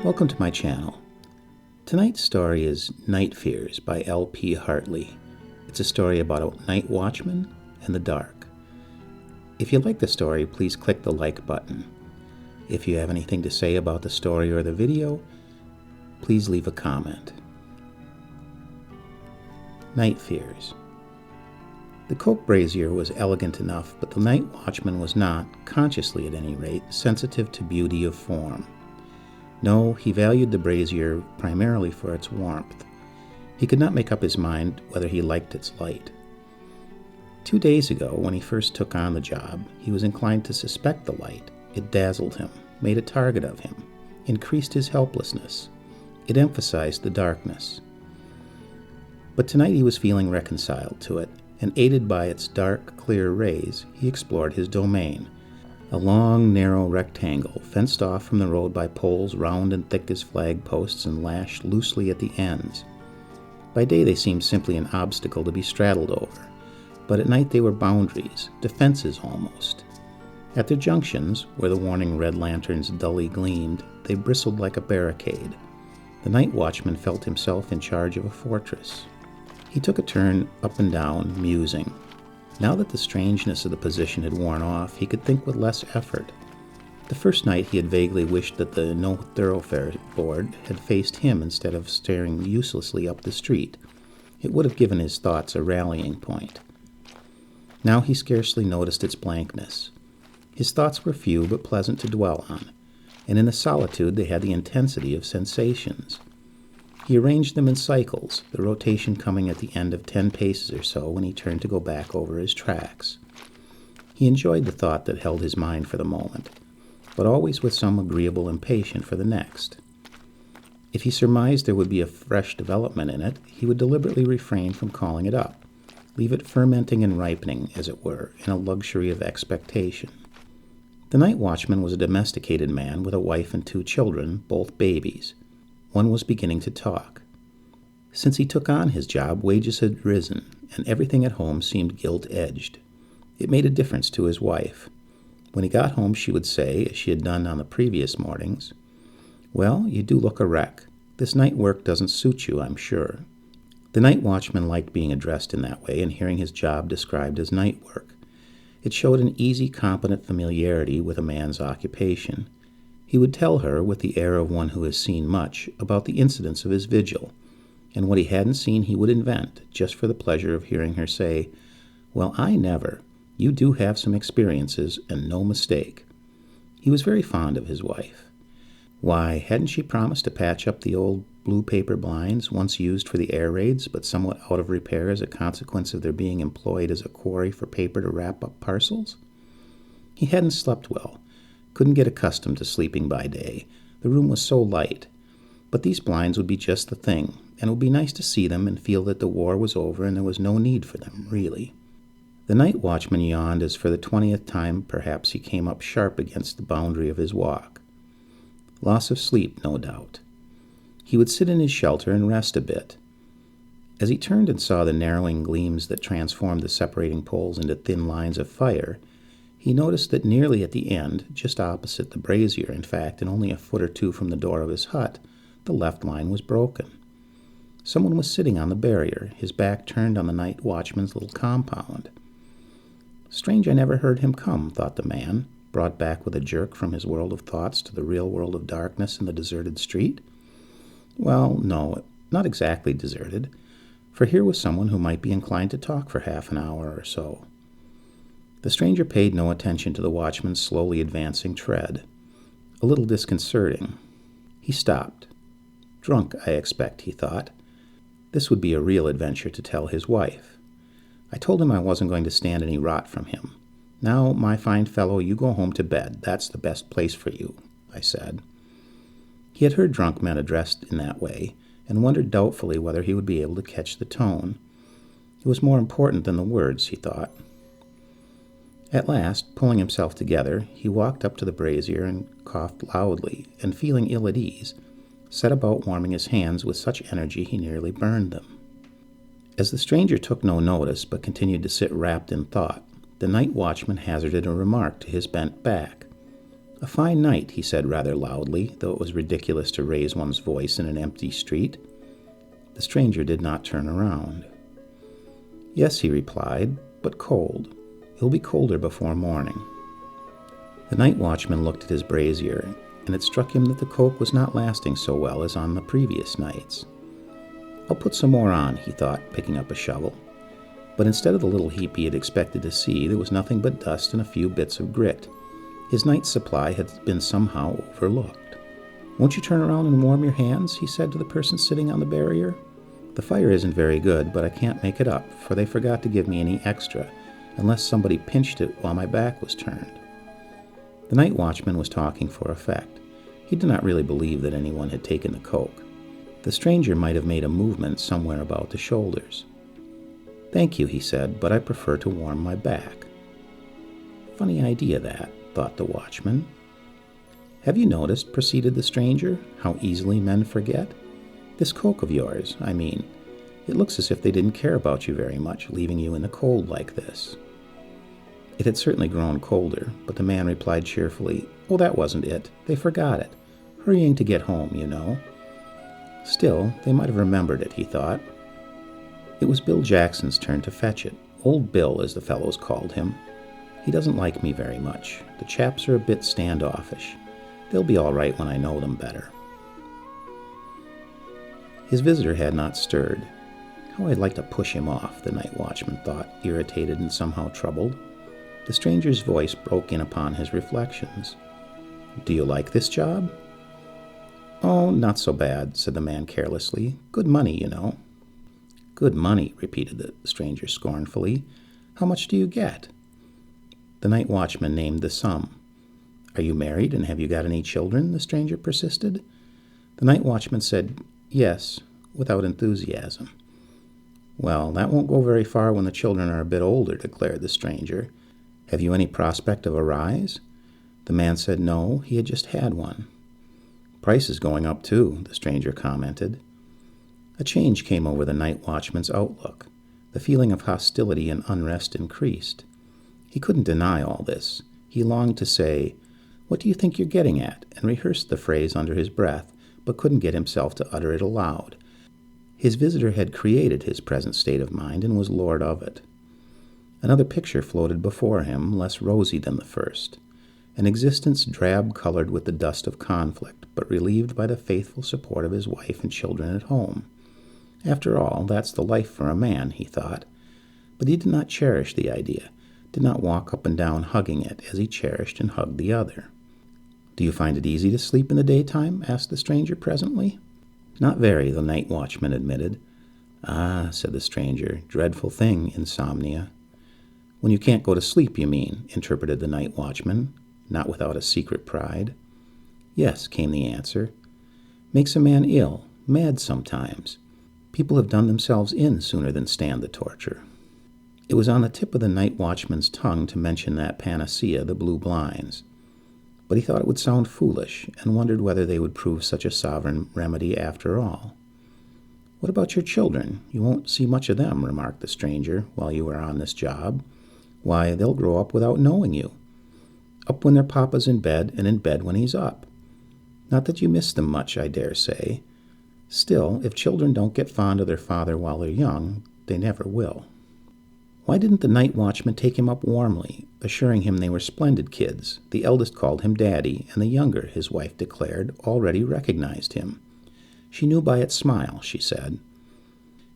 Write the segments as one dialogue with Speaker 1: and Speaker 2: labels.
Speaker 1: Welcome to my channel. Tonight's story is Night Fears by LP Hartley. It's a story about a night watchman and the dark. If you like the story, please click the like button. If you have anything to say about the story or the video, please leave a comment. Night Fears. The coke brazier was elegant enough, but the night watchman was not, consciously at any rate, sensitive to beauty of form. No, he valued the brazier primarily for its warmth. He could not make up his mind whether he liked its light. 2 days ago, when he first took on the job, he was inclined to suspect the light. It dazzled him, made a target of him, increased his helplessness. It emphasized the darkness. But tonight he was feeling reconciled to it, and aided by its dark, clear rays, he explored his domain. A long, narrow rectangle, fenced off from the road by poles round and thick as flag posts and lashed loosely at the ends. By day they seemed simply an obstacle to be straddled over, but at night they were boundaries, defenses almost. At their junctions, where the warning red lanterns dully gleamed, they bristled like a barricade. The night watchman felt himself in charge of a fortress. He took a turn up and down, musing. Now that the strangeness of the position had worn off, he could think with less effort. The first night he had vaguely wished that the no thoroughfare board had faced him instead of staring uselessly up the street. It would have given his thoughts a rallying point. Now he scarcely noticed its blankness. His thoughts were few but pleasant to dwell on, and in the solitude they had the intensity of sensations. He arranged them in cycles, the rotation coming at the end of 10 paces or so when he turned to go back over his tracks. He enjoyed the thought that held his mind for the moment, but always with some agreeable impatience for the next. If he surmised there would be a fresh development in it, he would deliberately refrain from calling it up, leave it fermenting and ripening, as it were, in a luxury of expectation. The night watchman was a domesticated man with a wife and 2 children, both babies. One was beginning to talk. Since he took on his job, wages had risen, and everything at home seemed gilt-edged. It made a difference to his wife. When he got home, she would say, as she had done on the previous mornings, "Well, you do look a wreck. This night work doesn't suit you, I'm sure." The night watchman liked being addressed in that way and hearing his job described as night work. It showed an easy, competent familiarity with a man's occupation. He would tell her, with the air of one who has seen much, about the incidents of his vigil, and what he hadn't seen he would invent, just for the pleasure of hearing her say, "Well, I never. You do have some experiences, and no mistake." He was very fond of his wife. Why, hadn't she promised to patch up the old blue paper blinds, once used for the air raids, but somewhat out of repair as a consequence of their being employed as a quarry for paper to wrap up parcels? He hadn't slept well. Couldn't get accustomed to sleeping by day. The room was so light. But these blinds would be just the thing, and it would be nice to see them and feel that the war was over and there was no need for them, really. The night watchman yawned as for the 20th time perhaps he came up sharp against the boundary of his walk. Loss of sleep, no doubt. He would sit in his shelter and rest a bit. As he turned and saw the narrowing gleams that transformed the separating poles into thin lines of fire, he noticed that nearly at the end, just opposite the brazier, in fact, and only a foot or 2 from the door of his hut, the left line was broken. Someone was sitting on the barrier, his back turned on the night watchman's little compound. Strange I never heard him come, thought the man, brought back with a jerk from his world of thoughts to the real world of darkness in the deserted street. Well, no, not exactly deserted, for here was someone who might be inclined to talk for half an hour or so. The stranger paid no attention to the watchman's slowly advancing tread. A little disconcerting. He stopped. Drunk, I expect, he thought. This would be a real adventure to tell his wife. I told him I wasn't going to stand any rot from him. "Now, my fine fellow, you go home to bed. That's the best place for you," I said. He had heard drunk men addressed in that way, and wondered doubtfully whether he would be able to catch the tone. It was more important than the words, he thought. At last, pulling himself together, he walked up to the brazier and coughed loudly, and feeling ill at ease, set about warming his hands with such energy he nearly burned them. As the stranger took no notice but continued to sit wrapped in thought, the night watchman hazarded a remark to his bent back. "A fine night," he said rather loudly, though it was ridiculous to raise one's voice in an empty street. The stranger did not turn around. "Yes," he replied, "but cold. It'll be colder before morning." The night watchman looked at his brazier, and it struck him that the coke was not lasting so well as on the previous nights. "I'll put some more on," he thought, picking up a shovel. But instead of the little heap he had expected to see, there was nothing but dust and a few bits of grit. His night's supply had been somehow overlooked. "Won't you turn around and warm your hands?" he said to the person sitting on the barrier. "The fire isn't very good, but I can't make it up, for they forgot to give me any extra, unless somebody pinched it while my back was turned." The night watchman was talking for effect. He did not really believe that anyone had taken the coke. The stranger might have made a movement somewhere about the shoulders. "Thank you," he said, "but I prefer to warm my back." "Funny idea that," thought the watchman. "Have you noticed," proceeded the stranger, "how easily men forget? This coke of yours, I mean. It looks as if they didn't care about you very much, leaving you in the cold like this." It had certainly grown colder, but the man replied cheerfully, "Oh, that wasn't it. They forgot it. Hurrying to get home, you know." Still, they might have remembered it, he thought. It was Bill Jackson's turn to fetch it. Old Bill, as the fellows called him. He doesn't like me very much. The chaps are a bit standoffish. They'll be all right when I know them better. His visitor had not stirred. How I'd like to push him off, the night watchman thought, irritated and somehow troubled. The stranger's voice broke in upon his reflections. "Do you like this job?" "Oh, not so bad," said the man carelessly. "Good money, you know." "Good money," repeated the stranger scornfully. "How much do you get?" The night watchman named the sum. "Are you married, and have you got any children?" the stranger persisted. The night watchman said, "Yes," without enthusiasm. "Well, that won't go very far when the children are a bit older," declared the stranger. "Have you any prospect of a rise?" The man said no, he had just had one. "Price is going up, too," the stranger commented. A change came over the night watchman's outlook. The feeling of hostility and unrest increased. He couldn't deny all this. He longed to say, "What do you think you're getting at?" and rehearsed the phrase under his breath, but couldn't get himself to utter it aloud. His visitor had created his present state of mind and was lord of it. Another picture floated before him, less rosy than the first. An existence drab-colored with the dust of conflict, but relieved by the faithful support of his wife and children at home. After all, that's the life for a man, he thought. But he did not cherish the idea, did not walk up and down hugging it as he cherished and hugged the other. "Do you find it easy to sleep in the daytime?" asked the stranger presently. "Not very," the night watchman admitted. "Ah," said the stranger, "dreadful thing, insomnia." "When you can't go to sleep, you mean," interpreted the night watchman, not without a secret pride. "Yes," came the answer. "Makes a man ill, mad sometimes. People have done themselves in sooner than stand the torture." It was on the tip of the night watchman's tongue to mention that panacea, the blue blinds. But he thought it would sound foolish, and wondered whether they would prove such a sovereign remedy after all. "What about your children? You won't see much of them," remarked the stranger, "while you are on this job. Why, they'll grow up without knowing you. Up when their papa's in bed, and in bed when he's up. Not that you miss them much, I dare say. Still, if children don't get fond of their father while they're young, they never will." Why didn't the night watchman take him up warmly, assuring him they were splendid kids? The eldest called him Daddy, and the younger, his wife declared, already recognized him. She knew by its smile, she said.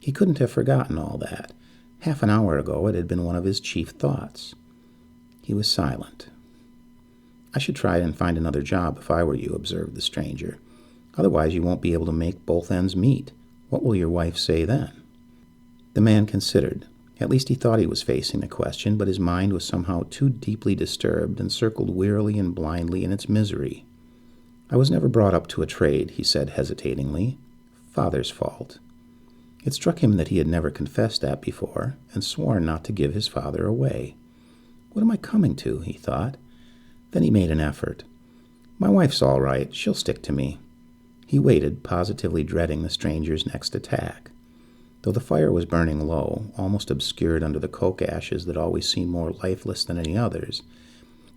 Speaker 1: He couldn't have forgotten all that. Half an hour ago it had been one of his chief thoughts. He was silent. "I should try and find another job if I were you," observed the stranger. "Otherwise you won't be able to make both ends meet. What will your wife say then?" The man considered. At least he thought he was facing the question, but his mind was somehow too deeply disturbed and circled wearily and blindly in its misery. "I was never brought up to a trade," he said hesitatingly. "Father's fault." It struck him that he had never confessed that before, and sworn not to give his father away. "What am I coming to?" he thought. Then he made an effort. "My wife's all right. She'll stick to me." He waited, positively dreading the stranger's next attack. Though the fire was burning low, almost obscured under the coke ashes that always seemed more lifeless than any others,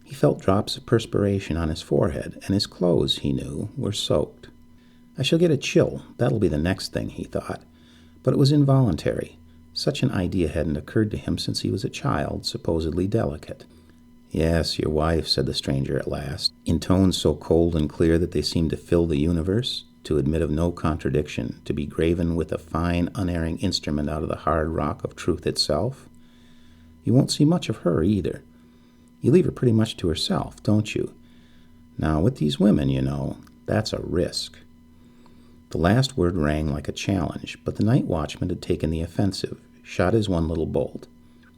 Speaker 1: He felt drops of perspiration on his forehead, and his clothes, he knew, were soaked. I shall get a chill. That'll be the next thing, he thought. But it was involuntary. Such an idea hadn't occurred to him since he was a child, supposedly delicate. "Yes, your wife," said the stranger at last, in tones so cold and clear that they seemed to fill the universe, to admit of no contradiction, to be graven with a fine, unerring instrument out of the hard rock of truth itself. "You won't see much of her, either. You leave her pretty much to herself, don't you? Now, with these women, you know, that's a risk." The last word rang like a challenge, but the night watchman had taken the offensive, shot his one little bolt,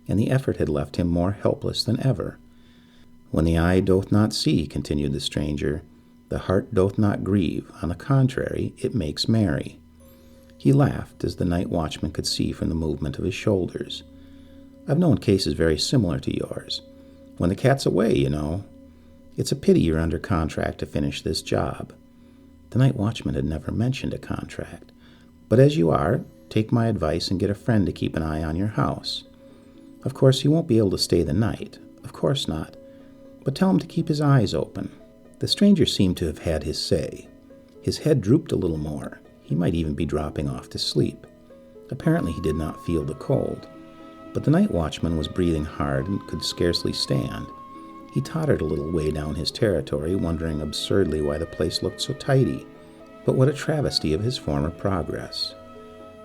Speaker 1: and the effort had left him more helpless than ever. "When the eye doth not see," continued the stranger, "the heart doth not grieve. On the contrary, it makes merry." He laughed, as the night watchman could see from the movement of his shoulders. "I've known cases very similar to yours. When the cat's away, you know. It's a pity you're under contract to finish this job." The night watchman had never mentioned a contract. "But as you are, take my advice and get a friend to keep an eye on your house. Of course, he won't be able to stay the night. Of course not. But tell him to keep his eyes open." The stranger seemed to have had his say. His head drooped a little more. He might even be dropping off to sleep. Apparently he did not feel the cold. But the night watchman was breathing hard and could scarcely stand. He tottered a little way down his territory, wondering absurdly why the place looked so tidy. But what a travesty of his former progress.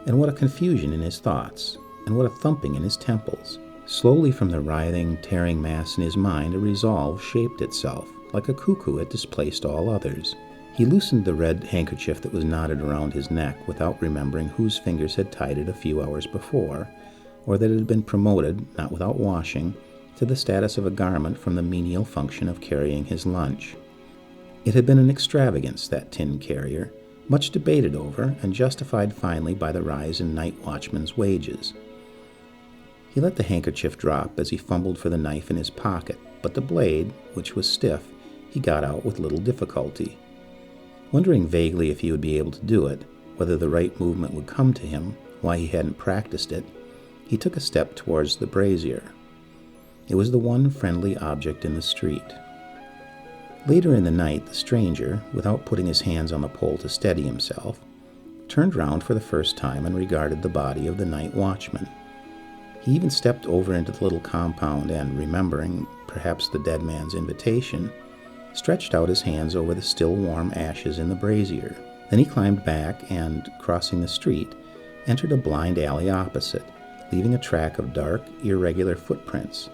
Speaker 1: And what a confusion in his thoughts, and what a thumping in his temples. Slowly from the writhing, tearing mass in his mind, a resolve shaped itself. Like a cuckoo, it displaced all others. He loosened the red handkerchief that was knotted around his neck without remembering whose fingers had tied it a few hours before, or that it had been promoted, not without washing, to the status of a garment from the menial function of carrying his lunch. It had been an extravagance, that tin carrier, much debated over and justified finally by the rise in night watchmen's wages. He let the handkerchief drop as he fumbled for the knife in his pocket, but the blade, which was stiff, he got out with little difficulty. Wondering vaguely if he would be able to do it, whether the right movement would come to him, why he hadn't practiced it, he took a step towards the brazier. It was the one friendly object in the street. Later in the night, the stranger, without putting his hands on the pole to steady himself, turned round for the first time and regarded the body of the night watchman. He even stepped over into the little compound and, remembering, perhaps, the dead man's invitation, stretched out his hands over the still warm ashes in the brazier. Then he climbed back and, crossing the street, entered a blind alley opposite, leaving a track of dark, irregular footprints.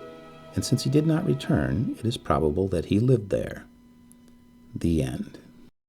Speaker 1: And since he did not return, it is probable that he lived there. The end.